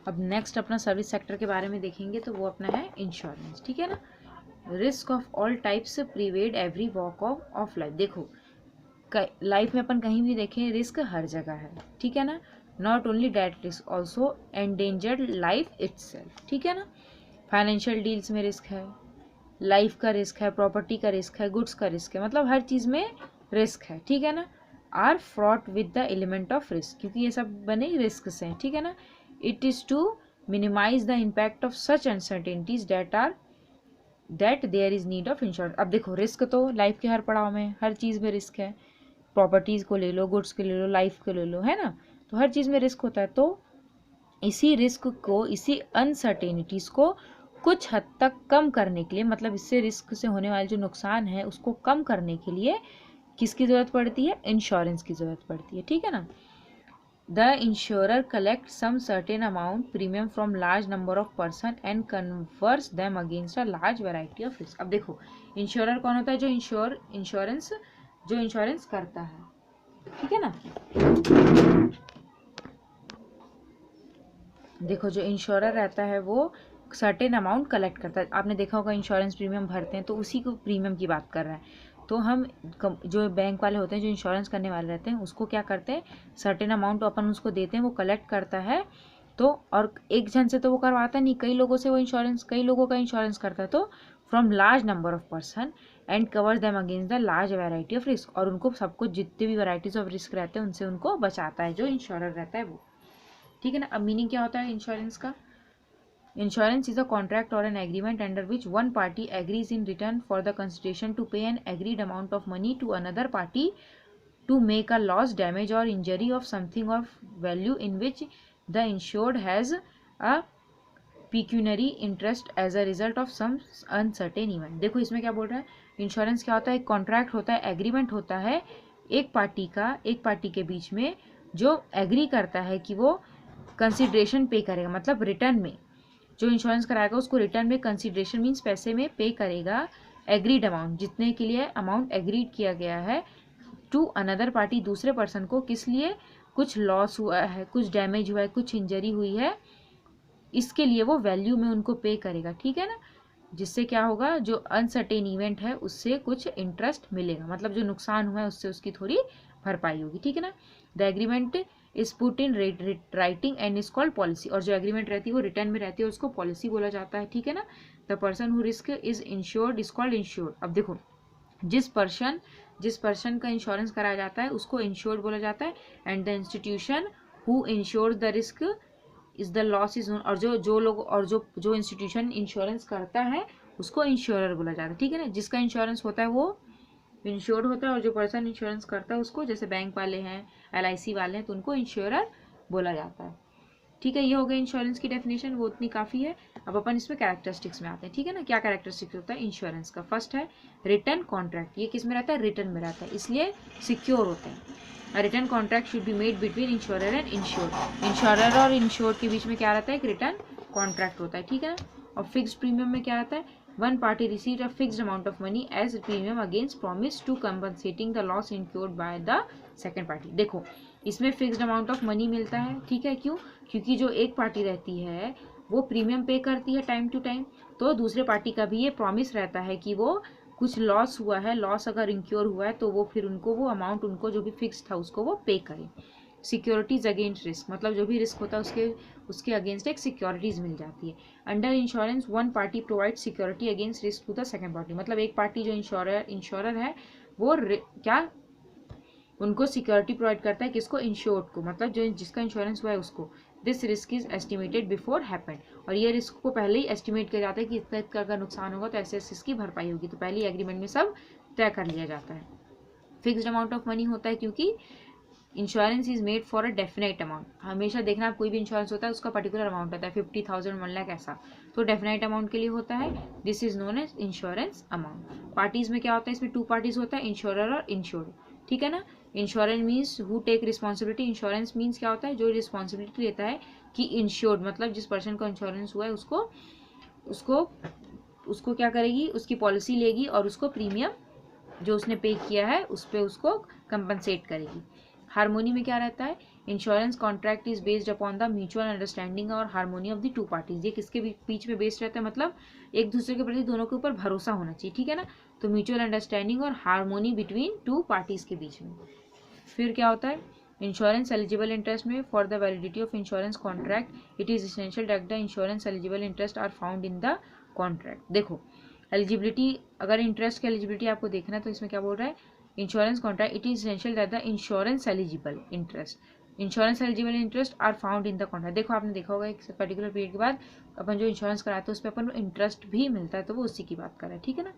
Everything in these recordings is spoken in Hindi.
अब नेक्स्ट अपना सर्विस सेक्टर के बारे में देखेंगे तो वो अपना है इंश्योरेंस, ठीक है ना। Risk of all types pervade every walk of life. देखो लाइफ में अपन कहीं भी देखें रिस्क हर जगह है, ठीक है ना। Not only debt risk also endangered life itself, ठीक है ना। फाइनेंशियल डील्स में रिस्क है, लाइफ का रिस्क है, प्रॉपर्टी का रिस्क है, गुड्स का रिस्क है, मतलब हर चीज़ में रिस्क है, ठीक है ना। Are fraught with the element of risk, क्योंकि ये सब बने रिस्क से, ठीक है ना। It is to minimise the impact of such uncertainties that there is need of insurance. अब देखो रिस्क तो लाइफ के हर पड़ाव में, हर चीज़ में रिस्क है। प्रॉपर्टीज़ को ले लो, गुड्स को ले लो, लाइफ को ले लो, है ना। तो हर चीज़ में रिस्क होता है। तो इसी रिस्क को, इसी अनसर्टेनिटीज़ को कुछ हद तक कम करने के लिए, मतलब इससे रिस्क से होने वाले जो नुकसान है उसको कम करने के लिए किसकी ज़रूरत पड़ती है? इंश्योरेंस की ज़रूरत पड़ती है, ठीक है ना। The insurer collect some certain amount premium from large number of person and converse them against a large variety of risk. अब देखो इंश्योरर कौन होता है? जो इंश्योरेंस करता है, ठीक है ना। देखो जो इंश्योरर रहता है वो सर्टेन अमाउंट कलेक्ट करता है। आपने देखा होगा इंश्योरेंस प्रीमियम भरते हैं तो उसी को प्रीमियम की बात कर रहा है। तो हम जो बैंक वाले होते हैं, जो इंश्योरेंस करने वाले रहते हैं, उसको क्या करते हैं, सर्टेन अमाउंट अपन उसको देते हैं, वो कलेक्ट करता है। तो और एक जन से तो वो करवाता नहीं, कई लोगों से वो इंश्योरेंस, कई लोगों का इंश्योरेंस करता है। तो from large number of person and covers them against the large variety of risk, और उनको सबको जितने भी वैराइटीज ऑफ रिस्क रहते हैं उनसे उनको बचाता है जो इंश्योरर रहता है वो, ठीक है ना। अब मीनिंग क्या होता है इंश्योरेंस का? Insurance is a contract or an agreement under which one party agrees in return for the consideration to pay an agreed amount of money to another party to make a loss, damage or injury of something of value in which the insured has a pecuniary interest as a result of some uncertain event। देखो इसमें क्या बोल रहा है, इंश्योरेंस क्या होता है? एक कॉन्ट्रैक्ट होता है, एग्रीमेंट होता है एक पार्टी के बीच में, जो एग्री करता है कि वो कंसिडरेशन पे करेगा, मतलब रिटर्न में जो इंश्योरेंस कराएगा उसको रिटर्न में कंसिडरेशन मीन्स पैसे में पे करेगा एग्रीड अमाउंट, जितने के लिए अमाउंट एग्रीड किया गया है, टू अनदर पार्टी, दूसरे पर्सन को। किस लिए? कुछ लॉस हुआ है, कुछ डैमेज हुआ है, कुछ इंजरी हुई है, इसके लिए वो वैल्यू में उनको पे करेगा, ठीक है ना। जिससे क्या होगा, जो अनसर्टेन इवेंट है उससे कुछ इंटरेस्ट मिलेगा, मतलब जो नुकसान हुआ है उससे उसकी थोड़ी भरपाई होगी, ठीक है ना। The agreement is put in writing and is called policy, और जो एग्रीमेंट रहती है वो रिटर्न में रहती है, उसको पॉलिसी बोला जाता है, ठीक है ना। The person who risk is insured is called insured. अब देखो जिस पर्सन का इंश्योरेंस कराया जाता है उसको इंश्योर्ड बोला जाता है, and the institution who insures the risk is the loss is, और जो लोग और जो इंस्टीट्यूशन इंश्योरेंस करता है उसको इंश्योरर बोला जाता है, ठीक है ना। जिसका इंश्योरेंस होता है वो इंश्योर्ड होता है, और जो पर्सन इंश्योरेंस करता है उसको, जैसे बैंक वाले हैं, LIC वाले हैं, तो उनको इंश्योरर बोला जाता है, ठीक है। ये हो गया इंश्योरेंस की डेफिनेशन, वो उतनी काफ़ी है। अब अपन इसमें कैरेक्टरिस्टिक्स में आते हैं, ठीक है ना। क्या कैरेक्टरिस्टिक्स होता है इंश्योरेंस का? फर्स्ट है रिटर्न कॉन्ट्रैक्ट। ये किस में रहता है? रिटर्न में रहता है, इसलिए सिक्योर होते हैं। Return contract should be made between insurer and insured. Insurer और इंश्योर्ड के बीच में क्या रहता है? एक रिटर्न कॉन्ट्रैक्ट होता है, ठीक है ना। और फिक्स्ड प्रीमियम में क्या रहता है? One party received a fixed amount of money as premium against promise to compensating the loss incurred by the second party. देखो इसमें फिक्स्ड अमाउंट ऑफ मनी मिलता है, ठीक है। क्यों? क्योंकि जो एक पार्टी रहती है वो प्रीमियम पे करती है टाइम टू टाइम, तो दूसरे पार्टी का भी ये प्रॉमिस रहता है कि वो कुछ लॉस हुआ है, लॉस अगर इंक्योर हुआ है तो वो फिर उनको वो अमाउंट, उनको जो भी फिक्स था उसको वो पे करें। सिक्योरिटीज अगेंस्ट रिस्क, मतलब जो भी रिस्क होता है उसके अगेंस्ट एक सिक्योरिटीज मिल जाती है। Under insurance one party provide security against risk to the second party, मतलब एक पार्टी जो इंश्योरर है वो क्या उनको सिक्योरिटी प्रोवाइड करता है, किसको? इंश्योर्ड को, मतलब जो जिसका इंश्योरेंस हुआ है उसको। This risk is estimated before happened, और ये रिस्क को पहले ही एस्टिमेट किया जाता है कि इतना इतना का नुकसान होगा तो ऐसे ऐसे इसकी भरपाई होगी, तो पहले ही एग्रीमेंट में सब तय कर लिया जाता है। फिक्स्ड अमाउंट ऑफ मनी होता है क्योंकि insurance is made for a definite amount. हमेशा देखना कोई भी इंश्योरेंस होता है उसका पर्टिकुलर अमाउंट होता है, 50,000 1 लाख ऐसा, तो डेफिनेट अमाउंट के लिए होता है। This is known as insurance amount. Parties में क्या होता है? इसमें टू पार्टीज होता है, इंश्योरर और इंश्योर्ड, ठीक है ना। Insurance means who take responsibility. Insurance means क्या होता है? जो रिस्पॉन्सिबिलिटी लेता है कि इंश्योर्ड, मतलब जिस पर्सन का इंश्योरेंस हुआ है उसको उसको उसको क्या करेगी? उसकी पॉलिसी लेगी और उसको प्रीमियम जो उसने पे किया है उस पर उसको कंपनसेट करेगी। हार्मोनी में क्या रहता है? Insurance contract is based upon the mutual understanding और harmony of the two parties. ये किसके बीच में बेस्ड रहता है, मतलब एक दूसरे के प्रति दोनों के ऊपर भरोसा होना चाहिए, ठीक है ना। तो म्यूचुअल अंडरस्टैंडिंग और हार्मोनी बिटवीन टू पार्टीज के बीच में। फिर क्या होता है, इंश्योरेंस एलिजिबल इंटरेस्ट में for the validity of insurance contract it is essential that the insurance eligible interest are found in the contract. देखो एलिजिबिलिटी, अगर इंटरेस्ट की एलिजिबिलिटी आपको देखना है तो इसमें क्या बोल रहा है, insurance contract it is essential that the insurance eligible interest are found in the contract. देखो आपने देखा होगा एक पर्टिकुलर पीरियड के बाद अपन जो इंश्योरेंस कराते हैं उस पर अपन इंटरेस्ट भी मिलता है, तो वो उसी की बात कर रहा है, ठीक है ना।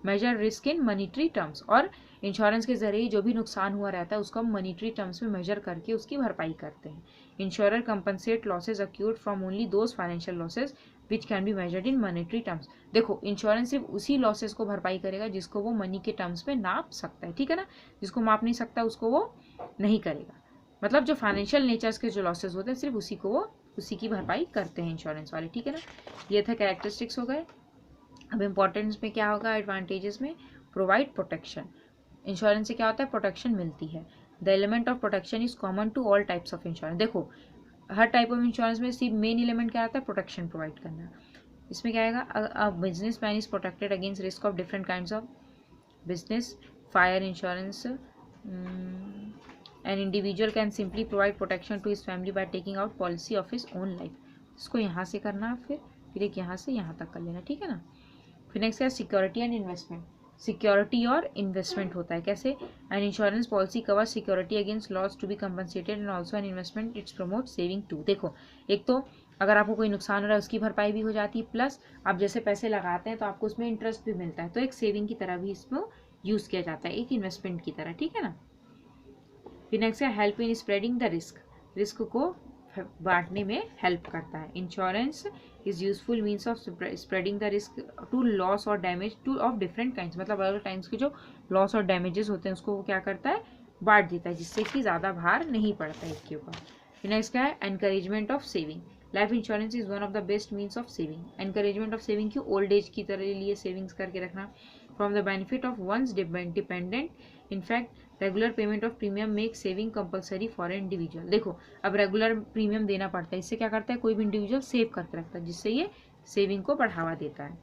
Major risk in monetary terms, और इंश्योरेंस के जरिए जो भी नुकसान हुआ रहता है उसको हम मनीटरी टर्म्स में मेजर करके उसकी भरपाई करते हैं। Insurer compensate losses occurred from only those financial losses which can be measured in monetary terms. देखो इंश्योरेंस सिर्फ उसी लॉसेज को भरपाई करेगा जिसको वो मनी के टर्म्स में नाप सकता है, ठीक है ना। जिसको माप नहीं सकता उसको वो नहीं करेगा। मतलब जो फाइनेंशियल नेचर्स के जो लॉसेज होते हैं सिर्फ उसी को वो उसी की भरपाई करते हैं इंश्योरेंस वाले, ठीक है ना। ये था कैरेक्टरिस्टिक्स हो गए। अब इम्पोर्टेंस में क्या होगा, एडवांटेजेस में प्रोवाइड प्रोटेक्शन। इंश्योरेंस से क्या होता है, प्रोटेक्शन मिलती है। The element of protection is common to all types of insurance. देखो हर टाइप ऑफ इंश्योरेंस में सिर्फ मेन एलिमेंट क्या आता है, प्रोटेक्शन प्रोवाइड करना। इसमें क्या आएगा, a business man is protected against risk of different kinds of business, fire insurance, an individual can simply provide protection to his family by taking out policy of his own life. इसको यहाँ से करना, फिर एक यहाँ से यहाँ तक कर लेना, ठीक है ना। फिर नेक्स्ट है सिक्योरिटी एंड इन्वेस्टमेंट। सिक्योरिटी और इन्वेस्टमेंट होता है कैसे, an insurance policy cover security against loss to be compensated and also an investment its promote saving too. देखो एक तो अगर आपको कोई नुकसान हो रहा है उसकी भरपाई भी हो जाती है, प्लस आप जैसे पैसे लगाते हैं तो आपको उसमें इंटरेस्ट भी मिलता है, तो एक सेविंग की तरह भी इसमें यूज़ किया जाता है, एक इन्वेस्टमेंट की तरह, ठीक है ना। फिर नेक्स्ट है help in spreading the risk को बांटने में हेल्प करता है। Insurance is useful means of spreading the risk to loss और damage to of different kinds. मतलब अलग अलग टाइम्स के जो लॉस और डैमेजेस होते हैं उसको वो क्या करता है, बांट देता है, जिससे कि ज़्यादा भार नहीं पड़ता है इसके ऊपर। फिर नेक्स्ट क्या है, encouragement of saving. Life insurance is one of the best means of saving. Encouragement of saving की ओल्ड एज की तरह लिए सेविंग्स करके रखना from the benefit of one's dependent. In fact regular payment of premium make saving compulsory for an individual. देखो अब रेगुलर प्रीमियम देना पड़ता है, इससे क्या करता है कोई भी इंडिविजुअल सेव करके रखता है, जिससे ये सेविंग को बढ़ावा देता है।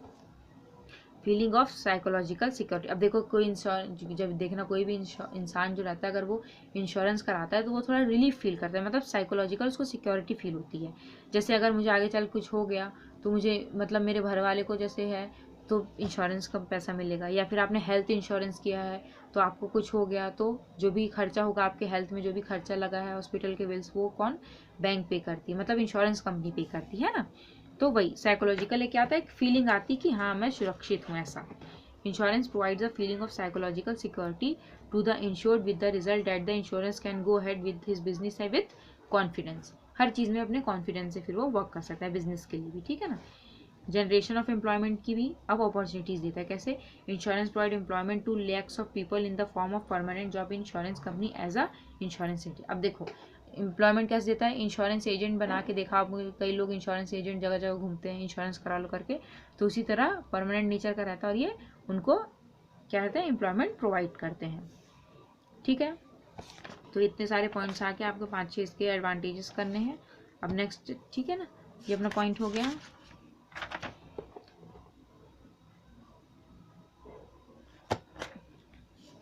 Feeling of psychological security. अब देखो कोई जब देखना कोई भी इंसान जो रहता है अगर वो इंश्योरेंस कराता है तो वो थोड़ा रिलीफ फील करता है, मतलब साइकोलॉजिकल उसको सिक्योरिटी फील होती है। जैसे अगर मुझे आगे चल कुछ हो गया तो मुझे मतलब मेरे घर वाले को जैसे है तो इंश्योरेंस का पैसा मिलेगा, या फिर आपने हेल्थ इंश्योरेंस किया है तो आपको कुछ हो गया तो जो भी खर्चा होगा आपके हेल्थ में, जो भी खर्चा लगा है हॉस्पिटल के बिल्स, वो कौन, बैंक पे करती है, मतलब इंश्योरेंस कंपनी पे करती है ना। तो वही साइकोलॉजिकल क्या आता है, एक फीलिंग आती कि हाँ मैं सुरक्षित हूँ ऐसा। Insurance provides a feeling of psychological security to the insured with the result that the insurance can go ahead with his business है विद कॉन्फिडेंस। हर चीज़ में अपने कॉन्फिडेंस से फिर वो वर्क कर सकता है बिजनेस के लिए भी, ठीक है ना। जनरेशन ऑफ एम्प्लॉयमेंट की भी अब अपॉर्चुनिटीज देता है कैसे, insurance provide employment to lakhs of people in the form of permanent job insurance company as a insurance agent. अब देखो एम्प्लॉयमेंट कैसे देता है, इंश्योरेंस एजेंट बना के देखा आप, कई लोग इंश्योरेंस एजेंट जगह जगह घूमते हैं इंश्योरेंस करा लो करके, तो उसी तरह परमानेंट नेचर का रहता है और ये उनको क्या कहते हैं एम्प्लॉयमेंट प्रोवाइड करते हैं, ठीक है। तो इतने सारे पॉइंट्स आके आपको 5-6 इसके एडवांटेजेस करने हैं। अब नेक्स्ट, ठीक है ना, ये अपना पॉइंट हो गया।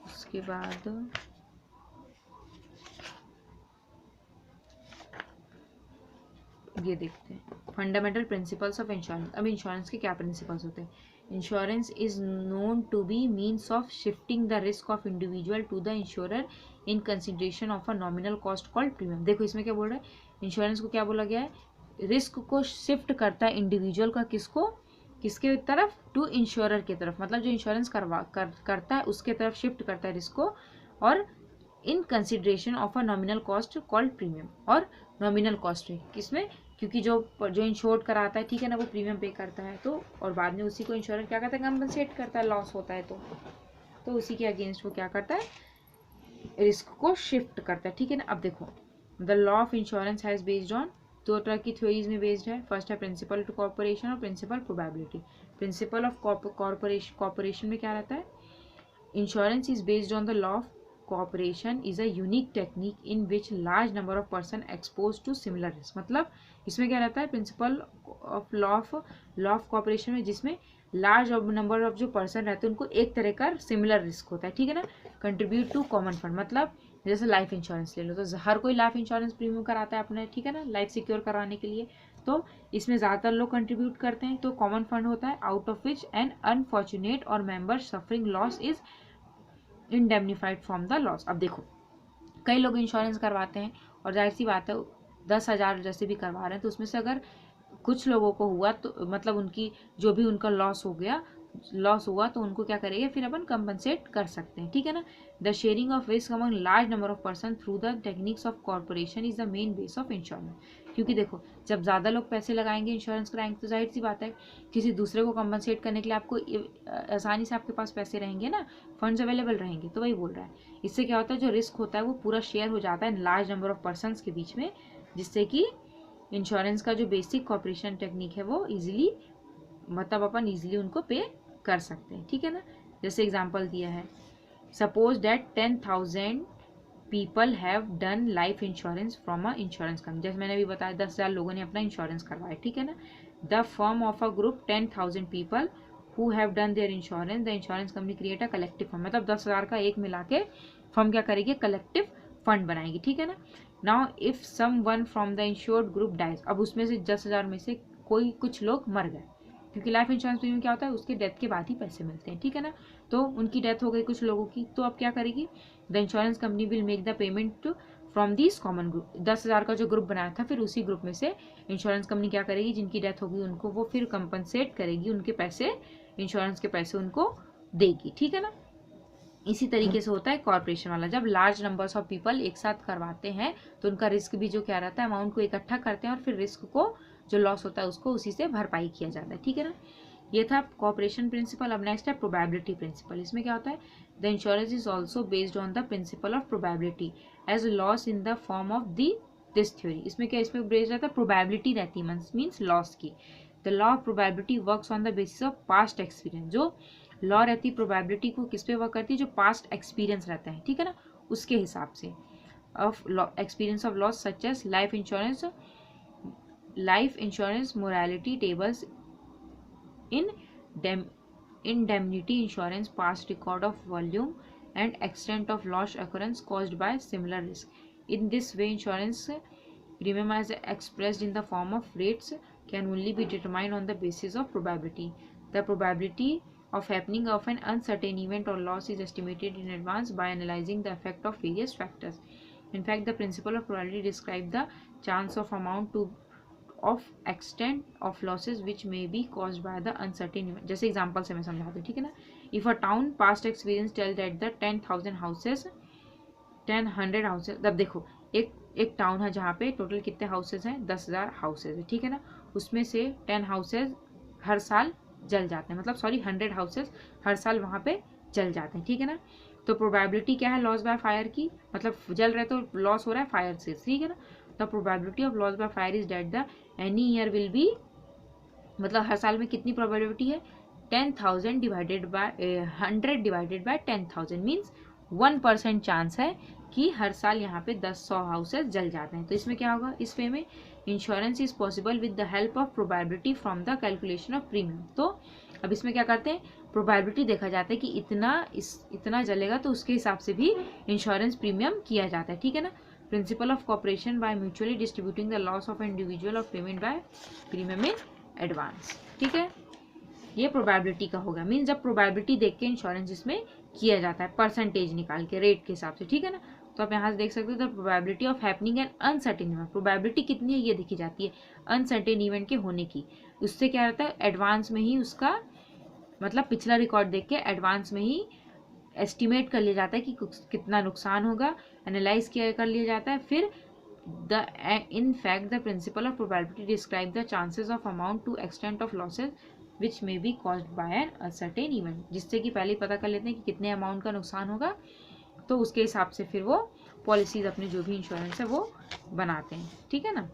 उसके बाद ये देखते हैं फंडामेंटल प्रिंसिपल्स ऑफ इंश्योरेंस। अब इंश्योरेंस के क्या प्रिंसिपल्स होते हैं, insurance is known to be means of shifting the risk of individual to the insurer in consideration of a nominal cost called premium. देखो इसमें क्या बोल रहा है, इंश्योरेंस को क्या बोला गया है, रिस्क को शिफ्ट करता है इंडिविजुअल का, किसको, किसके तरफ, टू इंश्योरर की तरफ, मतलब जो इंश्योरेंस करता है उसके तरफ शिफ्ट करता है रिस्क को, और इन consideration of a nominal cost called premium. और नॉमिनल कॉस्ट है किसमें, क्योंकि जो इंश्योर्ड कराता है, ठीक है ना, वो प्रीमियम पे करता है, तो और बाद में उसी को इंश्योरेंस क्या करता है, कंपनसेट करता है, लॉस होता है तो उसी के अगेंस्ट वो क्या करता है, रिस्क को शिफ्ट करता है, ठीक है ना। अब देखो the law of insurance has based on, दो तरह की थ्योरीज में बेस्ड है। फर्स्ट है प्रिंसिपल टू कॉर्पोरेशन और principle probability. Principle of corporation में क्या रहता है, insurance is based on the law of cooperation is a unique technique in which large number of person expose to similar risk. मतलब इसमें क्या रहता है, principle of law of cooperation में जिसमें लार्ज नंबर ऑफ जो पर्सन रहते हैं उनको एक तरह का सिमिलर रिस्क होता है, ठीक है ना। कंट्रीब्यूट टू कॉमन फंड, मतलब जैसे लाइफ इंश्योरेंस ले लो तो हर कोई लाइफ इंश्योरेंस प्रीमियम कराता है अपने, ठीक है ना, लाइफ सिक्योर कराने के लिए। तो इसमें ज़्यादातर लोग कंट्रीब्यूट करते हैं। तो कॉमन फंड होता है out of which an unfortunate और member suffering loss is indemnified from the loss. अब देखो कई लोग इंश्योरेंस करवाते हैं और जाहिर सी बात है 10,000 जैसे भी करवा रहे हैं, तो उसमें से अगर कुछ लोगों को हुआ तो मतलब उनकी जो भी उनका लॉस हुआ तो उनको क्या करेंगे, फिर अपन कंपनसेट कर सकते हैं, ठीक है ना। The sharing of risk among large number of person through the techniques of corporation is the main base of insurance. क्योंकि देखो जब ज़्यादा लोग पैसे लगाएंगे इंश्योरेंस कराएंगे तो जाहिर सी बात है किसी दूसरे को कंपनसेट करने के लिए आपको आसानी से आपके पास पैसे रहेंगे ना, फंड्स अवेलेबल रहेंगे। तो वही बोल रहा है, इससे क्या होता है जो रिस्क होता है वो पूरा शेयर हो जाता है लार्ज नंबर ऑफ पर्सनस के बीच में, जिससे कि इंश्योरेंस का जो बेसिक कॉपरेशन टेक्निक है वो इजीली मतलब अपन इजीली उनको पे कर सकते हैं, ठीक है ना। जैसे एग्जांपल दिया है, suppose that 10,000 people have done life insurance from a insurance company. जैसे मैंने अभी बताया 10,000 लोगों ने अपना इंश्योरेंस करवाया, ठीक है ना। The firm of a group 10,000 people who have done their insurance, the insurance company create a collective fund. मतलब 10,000 का एक मिला के फर्म क्या करेगी, कलेक्टिव फंड बनाएगी, ठीक है ना। Now if someone from the insured group dies, अब उसमें से 10,000 में से कुछ लोग मर गए, क्योंकि लाइफ इंश्योरेंस प्रीमियम क्या होता है उसके डेथ के बाद ही पैसे मिलते हैं, ठीक है ना। तो उनकी डेथ हो गई कुछ लोगों की, तो अब क्या करेगी, the insurance company will make the payment from this common group. 10,000 का जो ग्रुप बनाया था फिर उसी ग्रुप में से इंश्योरेंस कंपनी क्या करेगी, जिनकी डेथ होगी उनको वो फिर कंपनसेट करेगी, उनके पैसे इंश्योरेंस के पैसे उनको देगी, ठीक है ना। इसी तरीके से होता है कॉर्पोरेशन वाला, जब लार्ज नंबर्स ऑफ पीपल एक साथ करवाते हैं तो उनका रिस्क भी जो क्या रहता है, अमाउंट को इकट्ठा करते हैं और फिर रिस्क को जो लॉस होता है उसको उसी से भरपाई किया जाता है, ठीक है ना। ये था कॉर्पोरेशन प्रिंसिपल। अब नेक्स्ट है प्रोबेबिलिटी प्रिंसिपल। इसमें क्या होता है, the insurance is also based on the principle of probability as loss in the form of this theory. इसमें क्या, इसमें बेस्ड रहता है प्रोबेबिलिटी रहती है मीन्स लॉस की। The law of probability works on the basis of past experience. जो लॉ रहती है प्रोबेबिलिटी को किस पे वर्क करती है, जो पास्ट एक्सपीरियंस रहता है, ठीक है ना, उसके हिसाब से of experience of loss such as life insurance morality tables in indemnity insurance, past record of volume and extent of loss occurrence caused by similar risk. In this way, insurance premium as expressed in the form of rates can only be determined on the basis of probability. The probability of happening of an uncertain event or loss is estimated in advance by analyzing the effect of various factors. In fact, the principle of probability describes the chance of amount to of extent of losses which may be caused by the uncertain event. जैसे एग्जांपल से मैं समझाती हूँ, ठीक है ना। If a town past experience tell that the 10,000 houses 100 houses. अब देखो एक टाउन है जहाँ पे टोटल कितने हाउसेस हैं, 10,000 हाउसेस है, ठीक है ना। उसमें से 10 हाउसेस हर साल जल जाते हैं, मतलब सॉरी 100 हाउसेस हर साल वहाँ पे जल जाते हैं, ठीक है ना। तो प्रोबेबिलिटी क्या है लॉस बाय फायर की, मतलब जल रहे तो लॉस हो रहा है फायर से, ठीक है ना। The probability of loss by fire is that the any year will be, मतलब हर साल में कितनी प्रोबेबिलिटी है, 10,000 divided by 100 divided by 10,000 means 1% chance है कि हर साल यहाँ पे 100 हाउसेस जल जाते हैं। तो इसमें क्या होगा, इस वे में insurance is possible with the help of probability from the calculation of premium. तो अब इसमें क्या करते हैं, प्रोबेबिलिटी देखा जाता है कि इतना जलेगा तो उसके हिसाब से भी इंश्योरेंस प्रीमियम किया जाता है, ठीक है ना। Principle of cooperation by mutually distributing the loss of individual of payment by premium in advance, ठीक है। ये प्रोबेबिलिटी का होगा, मीन्स जब प्रोबेबिलिटी देख के इंश्योरेंस इसमें किया जाता है परसेंटेज निकाल के रेट के हिसाब से, ठीक है ना। तो आप यहाँ से देख सकते हो the probability of happening N uncertain event. Probability कितनी है ये देखी जाती है अनसर्टेन इवेंट के होने की। उससे क्या रहता है, एडवांस में ही उसका मतलब पिछला रिकॉर्ड देख के एडवांस में ही एस्टिमेट कर लिया जाता है कि कितना नुकसान होगा, एनालाइज कर लिया जाता है। फिर in fact the principle of probability describe the chances of amount to extent of losses which may be caused by an uncertain event, जिससे कि पहले ही पता कर लेते हैं कि कितने अमाउंट का नुकसान होगा, तो उसके हिसाब से फिर वो पॉलिसीज अपने जो भी इंश्योरेंस है वो बनाते हैं, ठीक है ना।